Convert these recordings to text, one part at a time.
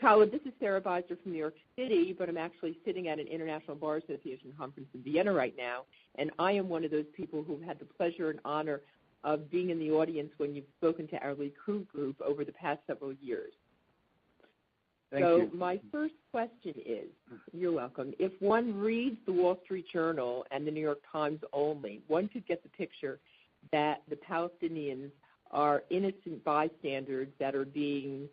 Khaled, this is Sarah Beiser from New York City, but I'm actually sitting at an International Bar Association conference in Vienna right now, and I am one of those people who've had the pleasure and honor of being in the audience when you've spoken to our Likud group over the past several years. Thank you. My first question is, you're welcome, if one reads the Wall Street Journal and the New York Times only, one could get the picture that the Palestinians are innocent bystanders that are being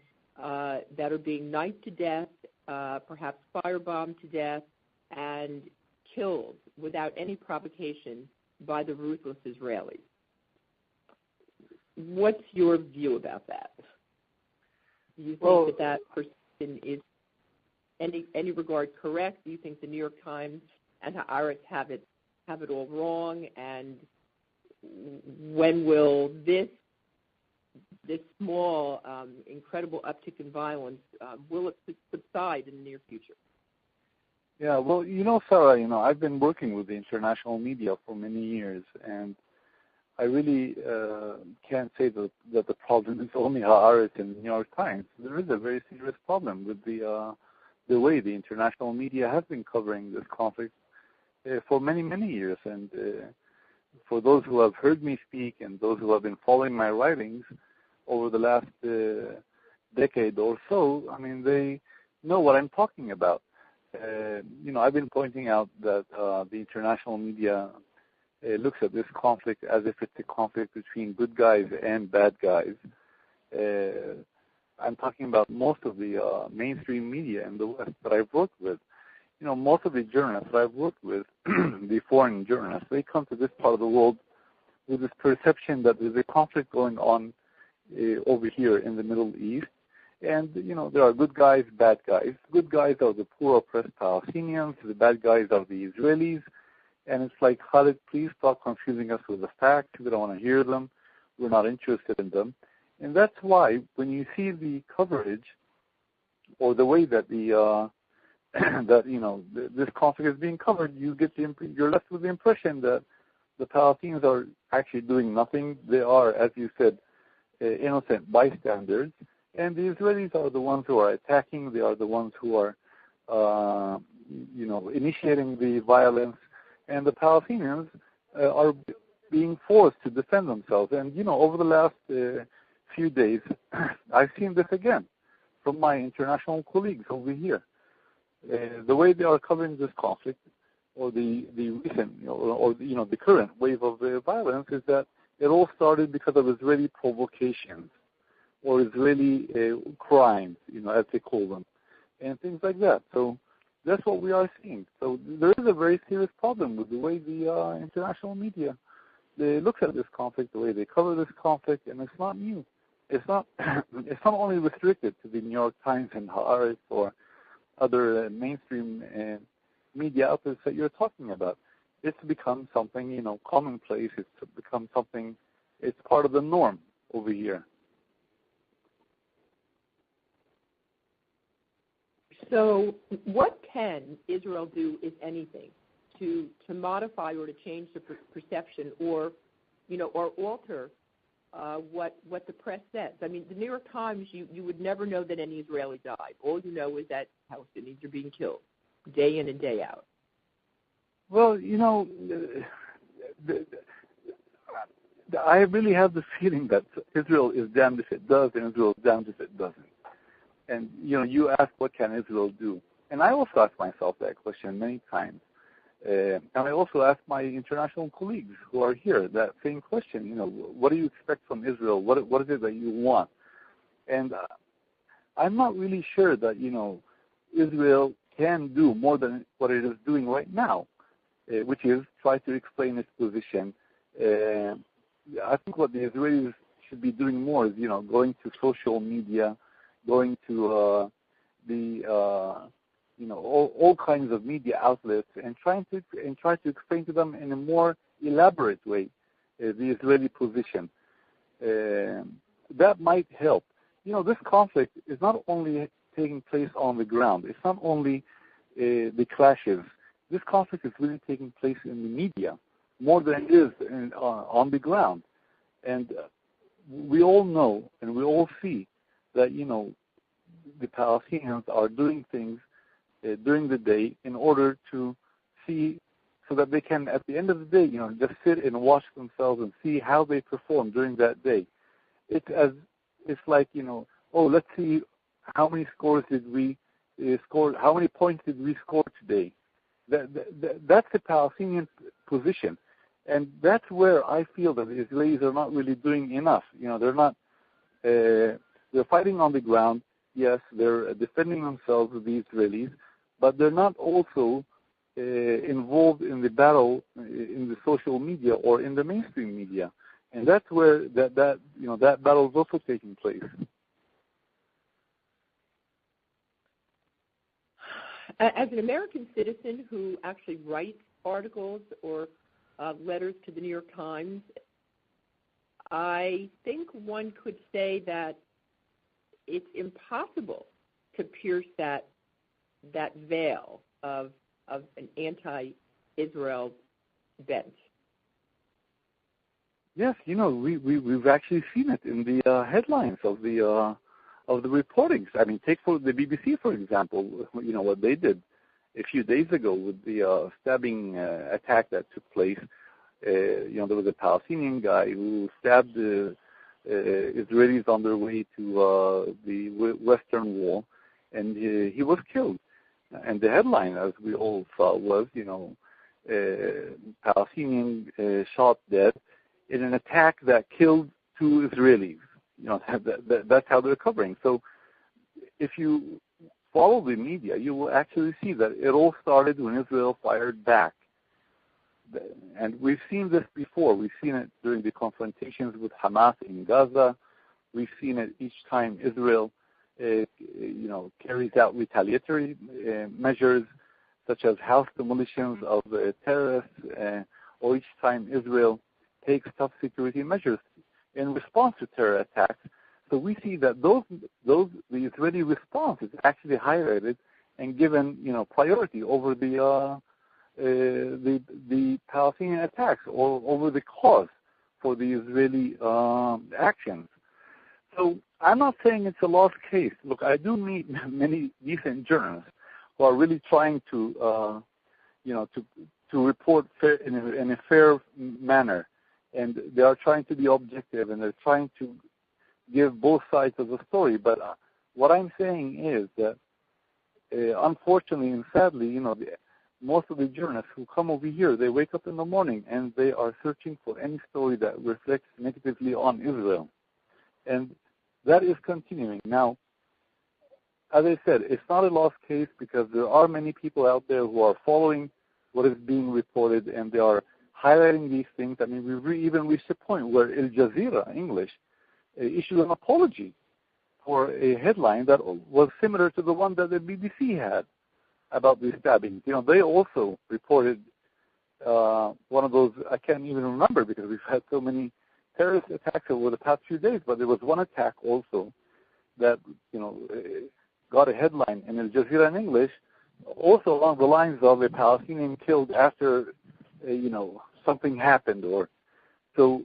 knifed to death, perhaps firebombed to death, and killed without any provocation by the ruthless Israelis. What's your view about that? Do you think that person is any regard correct? Do you think the New York Times and Haaretz have it all wrong? And when will this small, incredible uptick in violence, will it subside in the near future? Yeah, well, Sarah, I've been working with the international media for many years, and I really can't say that the problem is only Haaretz and the New York Times. There is a very serious problem with the way the international media has been covering this conflict for many, many years. And for those who have heard me speak and those who have been following my writings over the last decade or so, they know what I'm talking about. I've been pointing out that the international media looks at this conflict as if it's a conflict between good guys and bad guys. I'm talking about most of the mainstream media in the West that I've worked with. Most of the journalists that I've worked with, the foreign journalists, they come to this part of the world with this perception that there's a conflict going on over here in the Middle East. And, there are good guys, bad guys. Good guys are the poor oppressed Palestinians. The bad guys are the Israelis. And it's like, Khaled, please stop confusing us with the facts. We don't want to hear them. We're not interested in them. And that's why when you see the coverage or the way that this conflict is being covered, you're left with the impression that the Palestinians are actually doing nothing. They are, as you said, innocent bystanders. And the Israelis are the ones who are attacking. They are the ones who are, initiating the violence. And the Palestinians are being forced to defend themselves. And, over the last few days, I've seen this again from my international colleagues over here. The way they are covering this conflict, or the recent, the current wave of violence, is that it all started because of Israeli provocations or Israeli crimes, as they call them, and things like that. So that's what we are seeing. So there is a very serious problem with the way the international media looks at this conflict, the way they cover this conflict, and it's not new. It's not only restricted to the New York Times and Haaretz or other mainstream media outlets that you're talking about. It's become something, commonplace. It's become something, it's part of the norm over here. So what can Israel do, if anything, to modify or to change the perception or alter what the press says? I mean, the New York Times, you would never know that any Israeli died. All you know is that Palestinians are being killed day in and day out. Well, I really have the feeling that Israel is damned if it does and Israel is damned if it doesn't. And, you ask, what can Israel do? And I also ask myself that question many times. And I also ask my international colleagues who are here that same question. What do you expect from Israel? What is it that you want? And I'm not really sure that, Israel can do more than what it is doing right now, which is try to explain its position. I think what the Israelis should be doing more is, going to social media, going to all kinds of media outlets and try to explain to them in a more elaborate way the Israeli position. That might help. This conflict is not only taking place on the ground. It's not only the clashes. This conflict is really taking place in the media more than it is on the ground. And we all know and we all see that, the Palestinians are doing things during the day in order to see, so that they can, at the end of the day, just sit and watch themselves and see how they perform during that day. It's like, oh, let's see how many scores did we score, how many points did we score today. That's the Palestinian position. And that's where I feel that the Israelis are not really doing enough. They're not, they're fighting on the ground. Yes, they're defending themselves with the Israelis, but they're not also involved in the battle in the social media or in the mainstream media. And that's where that battle is also taking place. As an American citizen who actually writes articles or letters to the New York Times, I think one could say that it's impossible to pierce that veil of an anti-Israel bent. Yes, we've actually seen it in the headlines of the reportings. I mean, take for the BBC, for example, what they did a few days ago with the stabbing attack that took place. There was a Palestinian guy who stabbed Israelis on their way to the Western Wall, and he was killed. And the headline, as we all saw, was, Palestinian shot dead in an attack that killed 2 Israelis. That's how they're covering. So if you follow the media, you will actually see that it all started when Israel fired back. And we've seen this before. We've seen it during the confrontations with Hamas in Gaza. We've seen it each time Israel, carries out retaliatory measures, such as house demolitions of terrorists, or each time Israel takes tough security measures in response to terror attacks. So we see that the Israeli response is actually highlighted and given, priority over the Palestinian attacks or over the cause for the Israeli actions. So I'm not saying it's a lost case. Look, I do meet many decent journalists who are really trying to report in a fair manner, and they are trying to be objective, and they're trying to give both sides of the story. But what I'm saying is that, unfortunately and sadly, most of the journalists who come over here, they wake up in the morning and they are searching for any story that reflects negatively on Israel. And that is continuing. Now, as I said, it's not a lost case because there are many people out there who are following what is being reported, and they are highlighting these things. I mean, we've even reached a point where Al Jazeera English issued an apology for a headline that was similar to the one that the BBC had about the stabbing. They also reported one of those, I can't even remember because we've had so many terrorist attacks over the past few days, but there was one attack also that, got a headline in Al Jazeera in English, also along the lines of a Palestinian killed after, something happened. So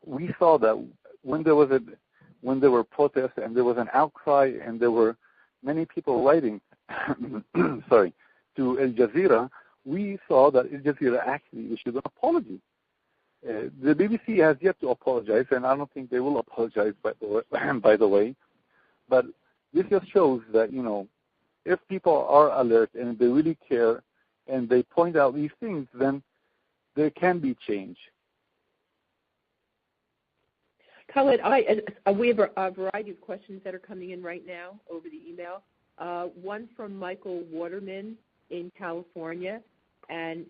we saw that when there were protests and there was an outcry and there were many people writing, to Al Jazeera, we saw that Al Jazeera actually issued an apology. The BBC has yet to apologize, and I don't think they will apologize, by the way. But this just shows that, if people are alert and they really care and they point out these things, then there can be change. Khaled, we have a variety of questions that are coming in right now over the email. One from Michael Waterman in California, and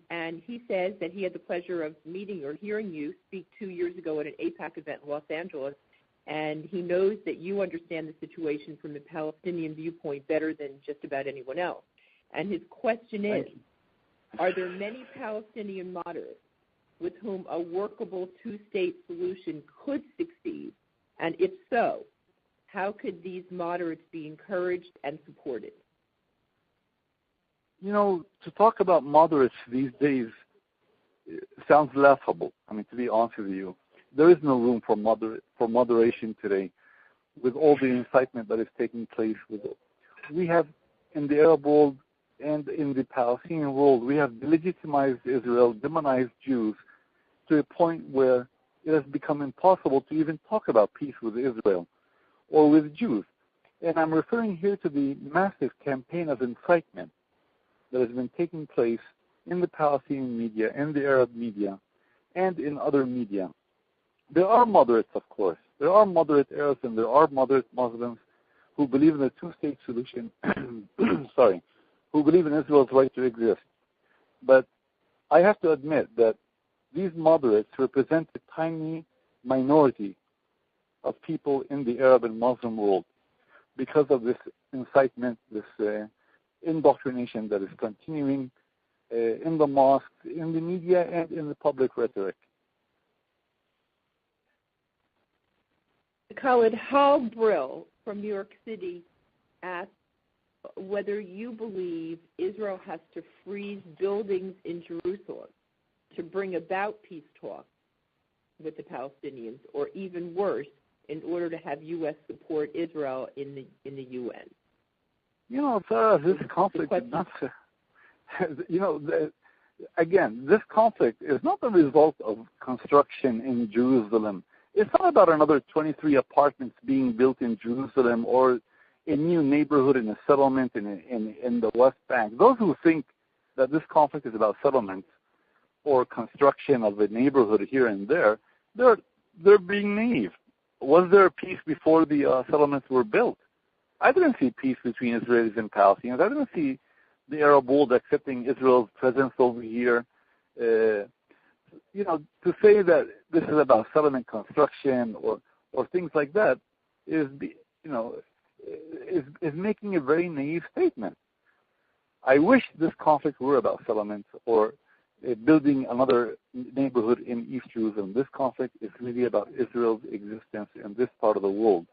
he says that he had the pleasure of meeting or hearing you speak 2 years ago at an AIPAC event in Los Angeles, and he knows that you understand the situation from the Palestinian viewpoint better than just about anyone else. And his question is, are there many Palestinian moderates with whom a workable two-state solution could succeed? And if so, how could these moderates be encouraged and supported? To talk about moderates these days sounds laughable. I mean, to be honest with you, there is no room for moderation today. with all the incitement that is taking place. We have, in the Arab world and in the Palestinian world, we have delegitimized Israel, demonized Jews, to a point where it has become impossible to even talk about peace with Israel or with Jews. And I'm referring here to the massive campaign of incitement that has been taking place in the Palestinian media, in the Arab media, and in other media. There are moderates, of course. There are moderate Arabs and there are moderate Muslims who believe in the two-state solution, who believe in Israel's right to exist. But I have to admit that these moderates represent a tiny minority of people in the Arab and Muslim world because of this incitement, this indoctrination that is continuing in the mosques, in the media, and in the public rhetoric. Khaled, Hal Brill from New York City asked whether you believe Israel has to freeze buildings in Jerusalem to bring about peace talks with the Palestinians, or even worse, in order to have U.S. support Israel in the UN. You know, Sarah, this conflict is not, again, this conflict is not the result of construction in Jerusalem. It's not about another 23 apartments being built in Jerusalem or a new neighborhood in a settlement in the West Bank. Those who think that this conflict is about settlements or construction of a neighborhood here and there, they're being naive. Was there peace before the settlements were built? I didn't see peace between Israelis and Palestinians. I didn't see the Arab world accepting Israel's presence over here. To say that this is about settlement construction or things like that is making a very naive statement. I wish this conflict were about settlements or building another neighborhood in East Jerusalem. This conflict is really about Israel's existence in this part of the world.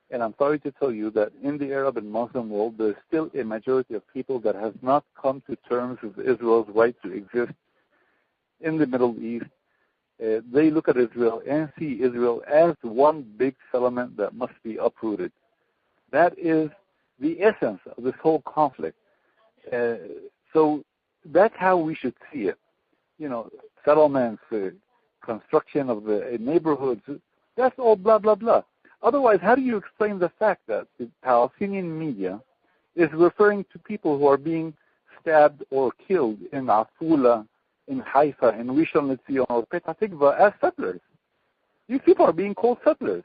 And I'm sorry to tell you that in the Arab and Muslim world, there's still a majority of people that has not come to terms with Israel's right to exist in the Middle East. They look at Israel and see Israel as one big settlement that must be uprooted. That is the essence of this whole conflict. So that's how we should see it. Settlements, construction of the neighborhoods, that's all blah, blah, blah. Otherwise, how do you explain the fact that the Palestinian media is referring to people who are being stabbed or killed in Afula, in Haifa, in Rishon LeZion, or Petah Tikva as settlers? These people are being called settlers,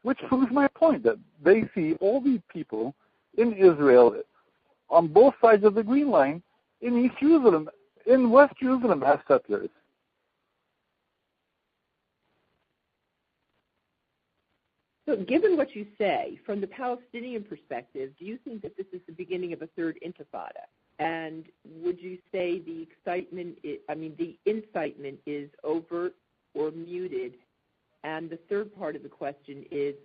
which proves my point that they see all these people in Israel on both sides of the Green Line, in East Jerusalem, in West Jerusalem as settlers. So given what you say, from the Palestinian perspective, do you think that this is the beginning of a third intifada? And would you say the incitement is overt or muted? And the third part of the question is,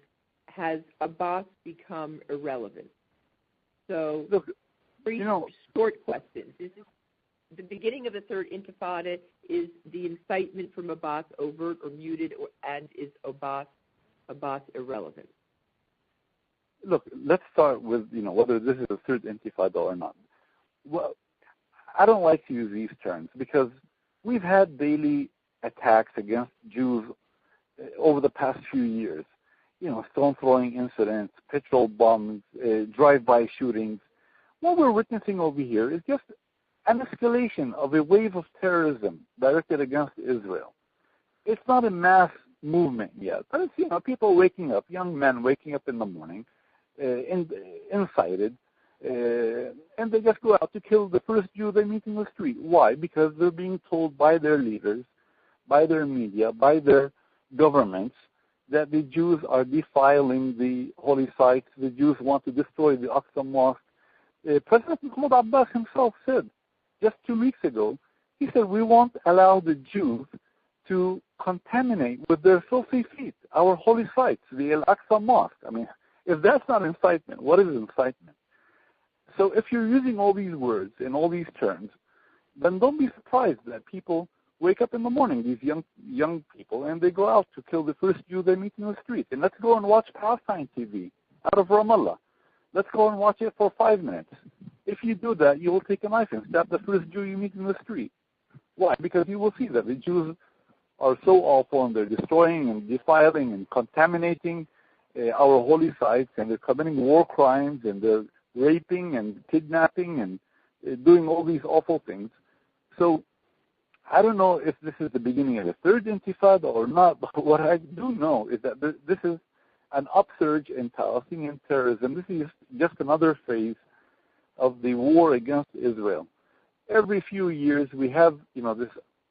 has Abbas become irrelevant? So, three short questions. Is this the beginning of a third intifada? Is the incitement from Abbas overt or muted, and is Abbas irrelevant? Look, let's start with, whether this is a third intifada or not. Well, I don't like to use these terms because we've had daily attacks against Jews over the past few years. Stone throwing incidents, petrol bombs, drive-by shootings. What we're witnessing over here is just an escalation of a wave of terrorism directed against Israel. It's not a mass movement yet, but it's, people waking up, young men waking up in the morning, incited, and they just go out to kill the first Jew they meet in the street. Why? Because they're being told by their leaders, by their media, by their governments, that the Jews are defiling the holy sites. The Jews want to destroy the Aqsa Mosque. President Mahmoud Abbas himself said just 2 weeks ago, he said, we won't allow the Jews to contaminate with their filthy feet our holy sites, the Al-Aqsa Mosque. I mean, if that's not incitement, what is incitement? So if you're using all these words in all these terms, then don't be surprised that people wake up in the morning, these young people, and they go out to kill the first Jew they meet in the street. And let's go and watch Palestine TV out of Ramallah. Let's go and watch it for 5 minutes. If you do that, you will take a knife and stab the first Jew you meet in the street. Why? Because you will see that the Jews are so awful, and they're destroying and defiling and contaminating our holy sites, and they're committing war crimes, and they're raping and kidnapping and doing all these awful things. So I don't know if this is the beginning of the third intifada or not, but what I do know is that this is an upsurge in Palestinian terrorism. This is just another phase of the war against Israel. Every few years we have, this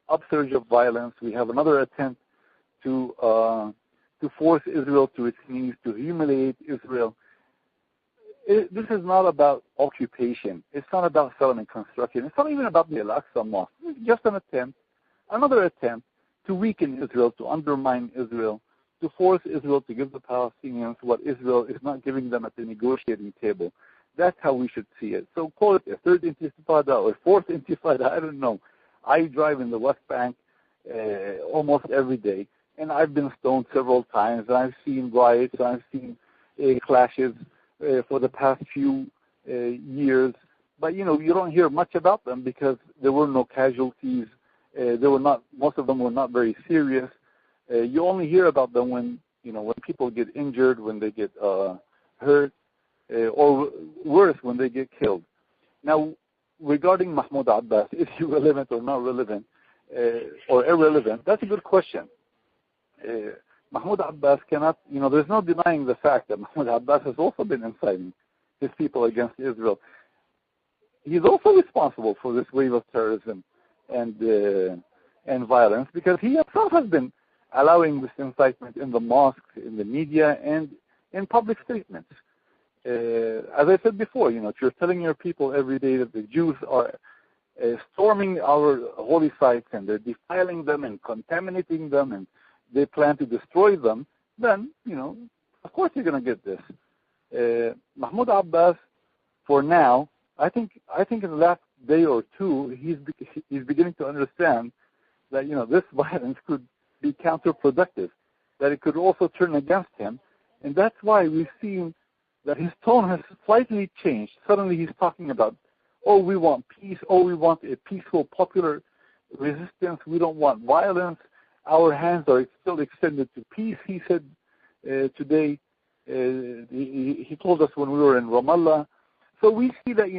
upsurge of violence. We have another attempt to force Israel to its knees, to humiliate Israel. This is not about occupation. It's not about settlement construction. It's not even about the Al-Aqsa Mosque. It's just another attempt to weaken Israel, to undermine Israel, to force Israel to give the Palestinians what Israel is not giving them at the negotiating table. That's how we should see it. So call it a third intifada or fourth intifada, I don't know. I drive in the West Bank almost every day, and I've been stoned several times, and I've seen riots, and I've seen clashes for the past few years. But, you don't hear much about them because there were no casualties. Most of them were not very serious. You only hear about them when people get injured, when they get hurt, or worse, when they get killed. Now, regarding Mahmoud Abbas, is he relevant or not relevant, or irrelevant? That's a good question. Mahmoud Abbas cannot, there's no denying the fact that Mahmoud Abbas has also been inciting his people against Israel. He's also responsible for this wave of terrorism and violence, because he himself has been allowing this incitement in the mosques, in the media, and in public statements. As I said before, if you're telling your people every day that the Jews are storming our holy sites and they're defiling them and contaminating them and they plan to destroy them, then, of course you're going to get this. Mahmoud Abbas, for now, I think in the last day or two, he's beginning to understand that, this violence could be counterproductive, that it could also turn against him. And that's why we've seen that his tone has slightly changed. Suddenly he's talking about, we want peace, we want a peaceful popular resistance, we don't want violence, our hands are still extended to peace, he said today. He told us when we were in Ramallah. So we see that,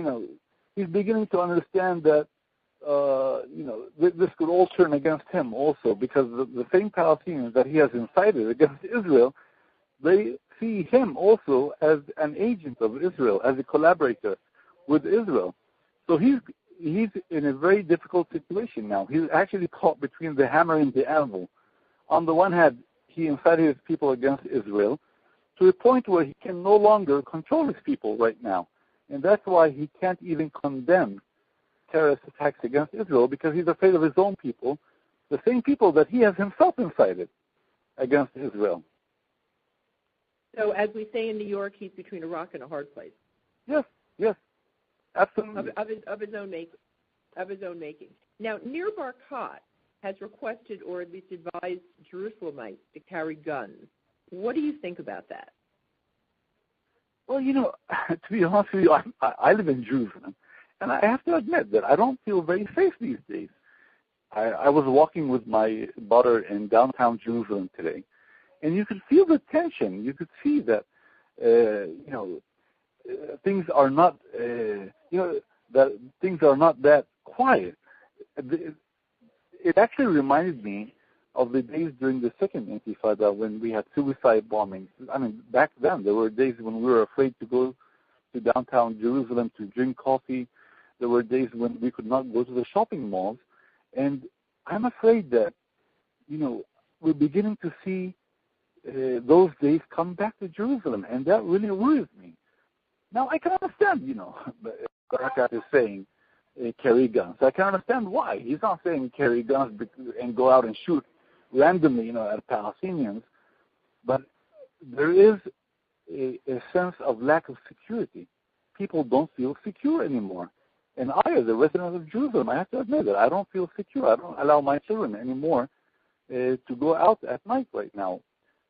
he's beginning to understand that, this could all turn against him also, because the same Palestinians that he has incited against Israel, they see him also as an agent of Israel, as a collaborator with Israel. So he's in a very difficult situation now. He's actually caught between the hammer and the anvil. On the one hand, he incited his people against Israel to a point where he can no longer control his people right now. And that's why he can't even condemn terrorist attacks against Israel, because he's afraid of his own people, the same people that he has himself incited against Israel. So, as we say in New York, he's between a rock and a hard place. Yes, absolutely. Of his own making. Now, Nir Barkat has requested, or at least advised, Jerusalemites to carry guns. What do you think about that? Well, to be honest with you, I live in Jerusalem, and I have to admit that I don't feel very safe these days. I was walking with my daughter in downtown Jerusalem today, and you could feel the tension. You could see that, things are not, that things are not that quiet. It actually reminded me of the days during the second Intifada when we had suicide bombings. I mean, back then there were days when we were afraid to go to downtown Jerusalem to drink coffee. There were days when we could not go to the shopping malls. And I'm afraid that, we're beginning to see those days come back to Jerusalem, and that really worries me. Now, I can understand, Barakat is saying carry guns. I can understand why. He's not saying carry guns and go out and shoot randomly, at Palestinians. But there is a sense of lack of security. People don't feel secure anymore. And I, as a resident of Jerusalem, I have to admit that I don't feel secure. I don't allow my children anymore to go out at night right now.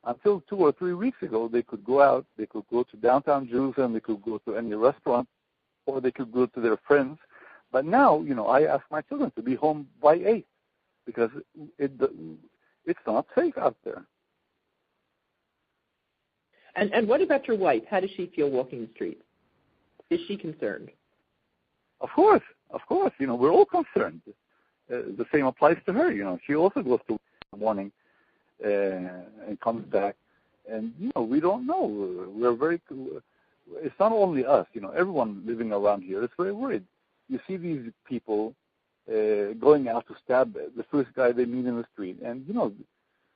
Until 2 or 3 weeks ago, they could go out. They could go to downtown Jerusalem. They could go to any restaurant, or they could go to their friends. But now, I ask my children to be home by 8 because it's not safe out there. And what about your wife? How does she feel walking the streets? Is she concerned? Of course. We're all concerned. The same applies to her. She also goes to work in the morning and comes back. And, we don't know. It's not only us. Everyone living around here is very worried. You see these people going out to stab the first guy they meet in the street. And,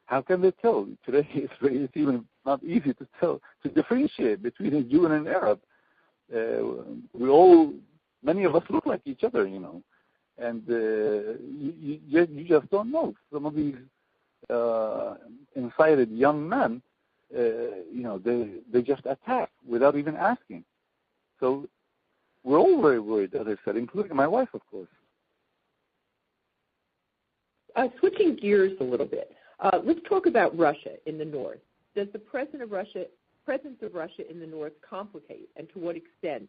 how can they tell? Today it's even not easy to differentiate between a Jew and an Arab. Many of us look like each other, and you just don't know. Some of these incited young men, they just attack without even asking. So we're all very worried, as I said, including my wife, of course. Switching gears a little bit, let's talk about Russia in the north. Does the presence of Russia in the north complicate, and to what extent,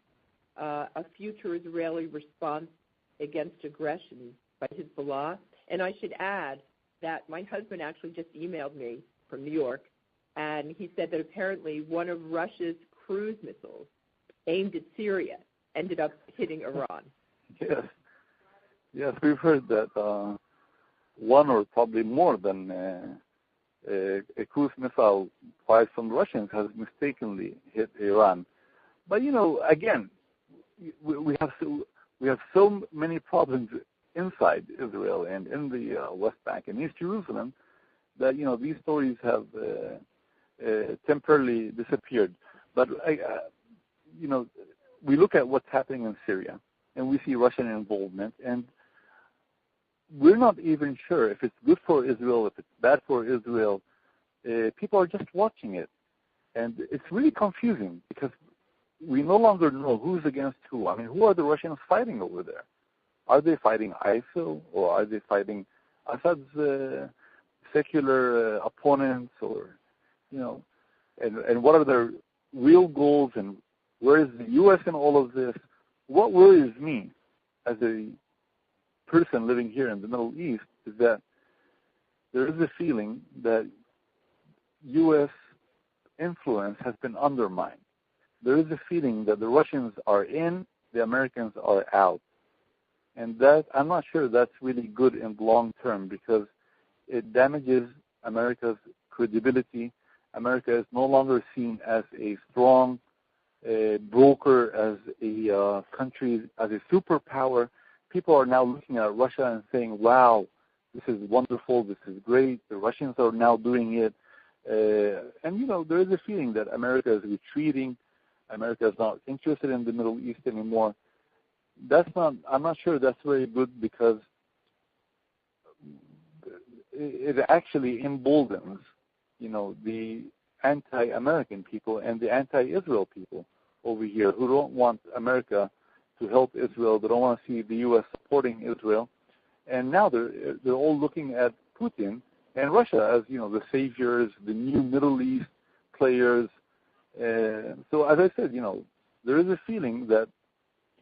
a future Israeli response against aggression by Hezbollah? And I should add that my husband actually just emailed me from New York, and he said that apparently one of Russia's cruise missiles aimed at Syria ended up hitting Iran. Yes, we've heard that one or probably more than a cruise missile fired from the Russians has mistakenly hit Iran. But again, we have so many problems inside Israel and in the West Bank and East Jerusalem that these stories have temporarily disappeared. But we look at what's happening in Syria and we see Russian involvement, and we're not even sure if it's good for Israel, if it's bad for Israel. People are just watching it, and it's really confusing because we no longer know who's against who. I mean, who are the Russians fighting over there? Are they fighting ISIL, or are they fighting Assad's secular opponents, or and what are their real goals, and where is the U.S. in all of this? What worries me as a person living here in the Middle East is that there is a feeling that U.S. influence has been undermined. There is a feeling that the Russians are in, the Americans are out. And that, I'm not sure that's really good in the long term because it damages America's credibility. America is no longer seen as a strong broker, as a country, as a superpower. People are now looking at Russia and saying, wow, this is wonderful, this is great, the Russians are now doing it. And there is a feeling that America is retreating. America is not interested in the Middle East anymore. I'm not sure that's very good because it actually emboldens, the anti-American people and the anti-Israel people over here who don't want America to help Israel. They don't want to see the U.S. supporting Israel. And now they're all looking at Putin and Russia as, the saviors, the new Middle East players. So as I said, there is a feeling that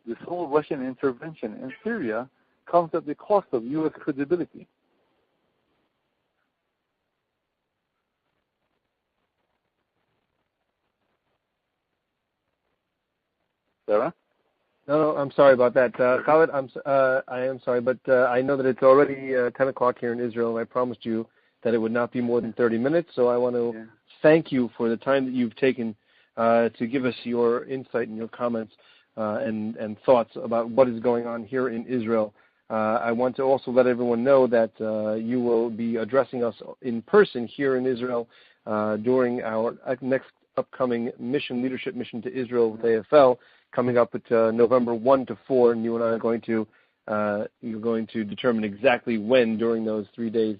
this whole Russian intervention in Syria comes at the cost of U.S. credibility. Sarah? No, I'm sorry about that. Khaled, I am sorry, but I know that it's already 10 o'clock here in Israel, and I promised you that it would not be more than 30 minutes, so I want to thank you for the time that you've taken to give us your insight and your comments and thoughts about what is going on here in Israel. I want to also let everyone know that you will be addressing us in person here in Israel during our next upcoming leadership mission to Israel with AFL, coming up at November 1 to 4, and you and I are going to determine exactly when during those 4 days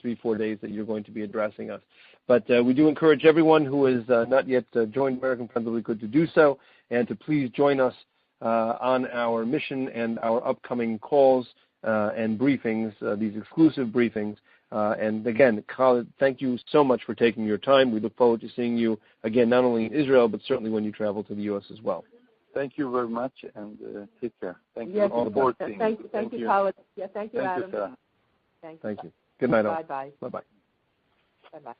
that you're going to be addressing us. But we do encourage everyone who has not yet joined American Friends of Likud to do so, and to please join us on our mission and our upcoming calls and briefings, these exclusive briefings. And again, Khaled, thank you so much for taking your time. We look forward to seeing you again, not only in Israel, but certainly when you travel to the U.S. as well. Thank you very much, and take care. Thank you. Yes, All aboard. thank you, Khaled. Yeah, thank you, Adam. Thank you, Sarah. Thank you. Thank you. Good night, all. Bye-bye. Bye-bye. Bye-bye.